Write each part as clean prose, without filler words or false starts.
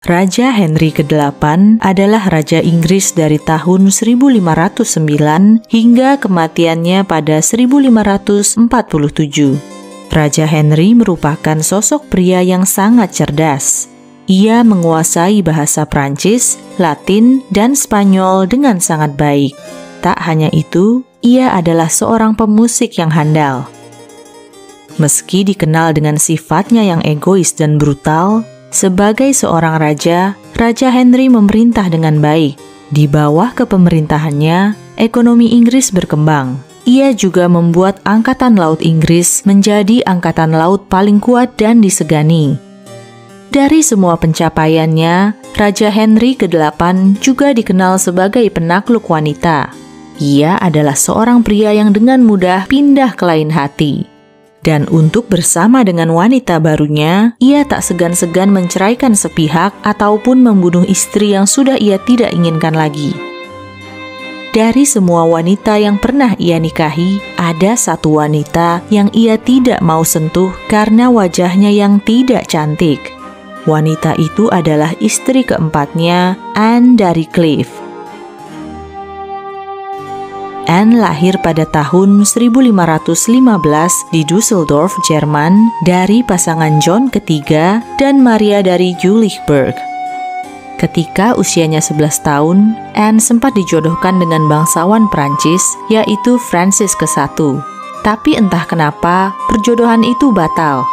Raja Henry ke-8 adalah Raja Inggris dari tahun 1509 hingga kematiannya pada 1547. Raja Henry merupakan sosok pria yang sangat cerdas. Ia menguasai bahasa Prancis, Latin, dan Spanyol dengan sangat baik. Tak hanya itu, ia adalah seorang pemusik yang handal. Meski dikenal dengan sifatnya yang egois dan brutal, sebagai seorang raja, Raja Henry memerintah dengan baik. Di bawah kepemerintahannya, ekonomi Inggris berkembang. Ia juga membuat Angkatan Laut Inggris menjadi angkatan laut paling kuat dan disegani. Dari semua pencapaiannya, Raja Henry ke-8 juga dikenal sebagai penakluk wanita. Ia adalah seorang pria yang dengan mudah pindah ke lain hati. Dan untuk bersama dengan wanita barunya, ia tak segan-segan menceraikan sepihak ataupun membunuh istri yang sudah ia tidak inginkan lagi. Dari semua wanita yang pernah ia nikahi, ada satu wanita yang ia tidak mau sentuh karena wajahnya yang tidak cantik. Wanita itu adalah istri keempatnya, Anne dari Cleves. Anne lahir pada tahun 1515 di Düsseldorf, Jerman, dari pasangan John ketiga dan Maria dari Jülichburg. Ketika usianya 11 tahun, Anne sempat dijodohkan dengan bangsawan Prancis, yaitu Francis ke-1. Tapi entah kenapa, perjodohan itu batal.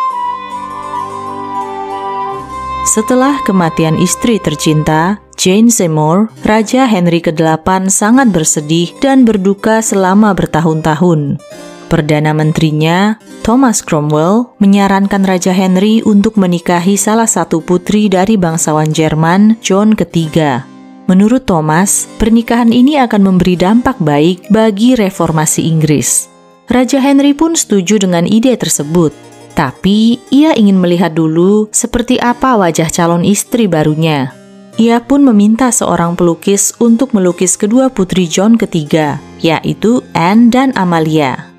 Setelah kematian istri tercinta, Jane Seymour, Raja Henry ke-8 sangat bersedih dan berduka selama bertahun-tahun. Perdana Menterinya, Thomas Cromwell, menyarankan Raja Henry untuk menikahi salah satu putri dari bangsawan Jerman, John ketiga. Menurut Thomas, pernikahan ini akan memberi dampak baik bagi reformasi Inggris. Raja Henry pun setuju dengan ide tersebut. Tapi, ia ingin melihat dulu seperti apa wajah calon istri barunya. Ia pun meminta seorang pelukis untuk melukis kedua putri John ketiga, yaitu Anne dan Amalia.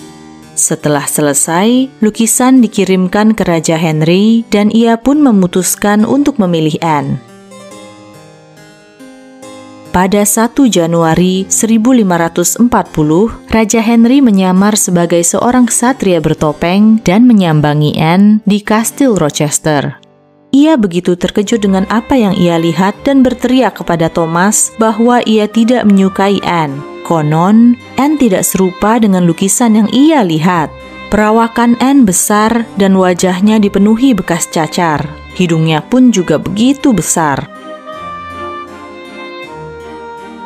Setelah selesai, lukisan dikirimkan ke Raja Henry dan ia pun memutuskan untuk memilih Anne. Pada 1 Januari 1540, Raja Henry menyamar sebagai seorang ksatria bertopeng dan menyambangi Anne di Kastil Rochester. Ia begitu terkejut dengan apa yang ia lihat dan berteriak kepada Thomas bahwa ia tidak menyukai Anne. Konon, Anne tidak serupa dengan lukisan yang ia lihat. Perawakan Anne besar dan wajahnya dipenuhi bekas cacar. Hidungnya pun juga begitu besar.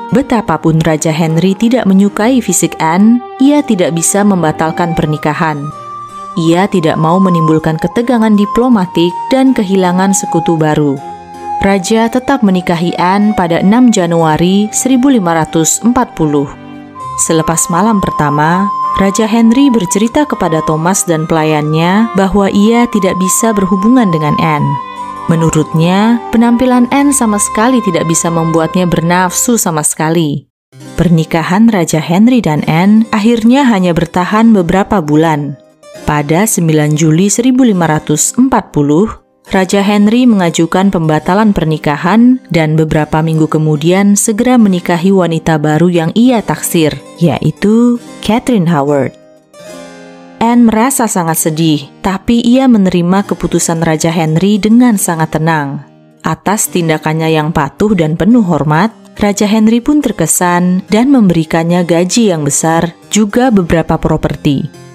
Betapapun Raja Henry tidak menyukai fisik Anne, ia tidak bisa membatalkan pernikahan. Ia tidak mau menimbulkan ketegangan diplomatik dan kehilangan sekutu baru. Raja tetap menikahi Anne pada 6 Januari 1540. Selepas malam pertama, Raja Henry bercerita kepada Thomas dan pelayannya bahwa ia tidak bisa berhubungan dengan Anne. Menurutnya, penampilan Anne sama sekali tidak bisa membuatnya bernafsu sama sekali. Pernikahan Raja Henry dan Anne akhirnya hanya bertahan beberapa bulan. Pada 9 Juli 1540, Raja Henry mengajukan pembatalan pernikahan dan beberapa minggu kemudian segera menikahi wanita baru yang ia taksir, yaitu Catherine Howard. Anne merasa sangat sedih, tapi ia menerima keputusan Raja Henry dengan sangat tenang. Atas tindakannya yang patuh dan penuh hormat, Raja Henry pun terkesan dan memberikannya gaji yang besar, juga beberapa properti.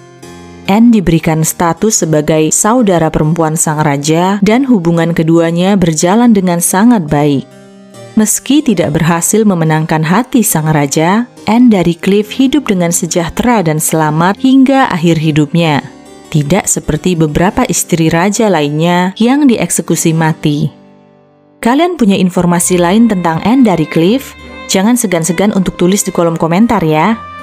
Anne diberikan status sebagai saudara perempuan sang raja dan hubungan keduanya berjalan dengan sangat baik. Meski tidak berhasil memenangkan hati sang raja, Anne dari Cleves hidup dengan sejahtera dan selamat hingga akhir hidupnya. Tidak seperti beberapa istri raja lainnya yang dieksekusi mati. Kalian punya informasi lain tentang Anne dari Cleves? Jangan segan-segan untuk tulis di kolom komentar ya.